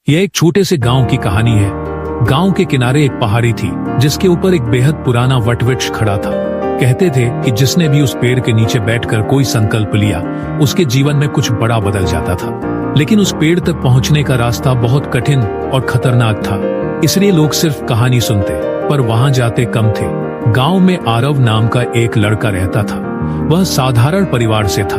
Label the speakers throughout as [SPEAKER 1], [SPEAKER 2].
[SPEAKER 1] यह एक छोटे से गांव की कहानी है। गांव के किनारे एक पहाड़ी थी जिसके ऊपर एक बेहद पुराना वटवृक्ष खड़ा था। कहते थे कि जिसने भी उस पेड़ के नीचे बैठकर कोई संकल्प लिया उसके जीवन में कुछ बड़ा बदल जाता था। लेकिन उस पेड़ तक पहुंचने का रास्ता बहुत कठिन और खतरनाक था, इसलिए लोग सिर्फ कहानी सुनते पर वहां जाते कम थे। गांव में आरव नाम का एक लड़का रहता था। वह साधारण परिवार से था,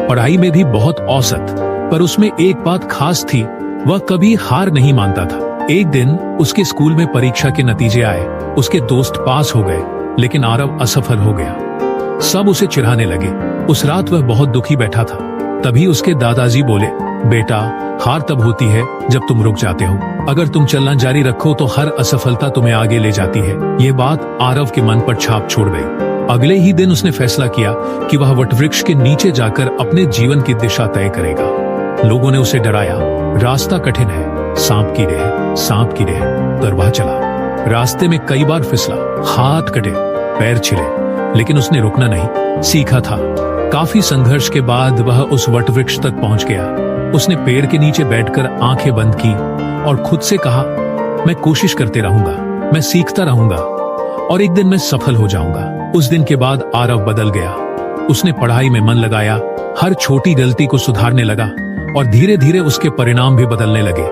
[SPEAKER 1] पढ़ाई में भी बहुत औसत, पर उसमें एक बात खास थी, वह कभी हार नहीं मानता था। एक दिन उसके स्कूल में परीक्षा के नतीजे आए। उसके दोस्त पास हो गए लेकिन आरव असफल हो गया। सब उसे चिढ़ाने लगे। उस रात वह बहुत दुखी बैठा था। तभी उसके दादाजी बोले, बेटा, हार तब होती है जब तुम रुक जाते हो। अगर तुम चलना जारी रखो तो हर असफलता तुम्हें आगे ले जाती है। ये बात आरव के मन पर छाप छोड़ गई। अगले ही दिन उसने फैसला किया कि वह वटवृक्ष के नीचे जाकर अपने जीवन की दिशा तय करेगा। लोगों ने उसे डराया, रास्ता कठिन है, सांप की रेह, पर वह चला। रास्ते में कई बार फिसला, हाथ कटे, पैर छिले, लेकिन उसने रुकना नहीं, सीखा था। काफी संघर्ष के बाद वह उस वटवृक्ष तक पहुंच गया। उसने पेड़ के नीचे बैठकर आंखें बंद की और खुद से कहा, मैं कोशिश करते रहूंगा, मैं सीखता रहूंगा और एक दिन मैं सफल हो जाऊंगा। उस दिन के बाद आरव बदल गया। उसने पढ़ाई में मन लगाया, हर छोटी गलती को सुधारने लगा और धीरे धीरे उसके परिणाम भी बदलने लगे।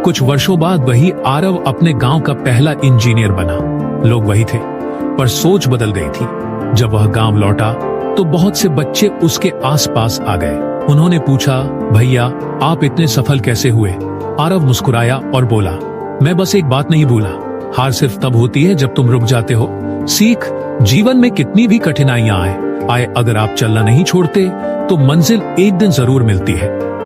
[SPEAKER 1] कुछ वर्षों बाद वही आरव अपने गांव का पहला इंजीनियर बना। लोग वही थे, पर सोच बदल गई थी। जब वह गांव लौटा तो बहुत से बच्चे उसके आसपास आ गए। उन्होंने पूछा, भैया, आप इतने सफल कैसे हुए? आरव मुस्कुराया और बोला, मैं बस एक बात नहीं भूला, हार सिर्फ तब होती है जब तुम रुक जाते हो। सीख, जीवन में कितनी भी कठिनाइयां आए, अगर आप चलना नहीं छोड़ते तो मंजिल एक दिन जरूर मिलती है।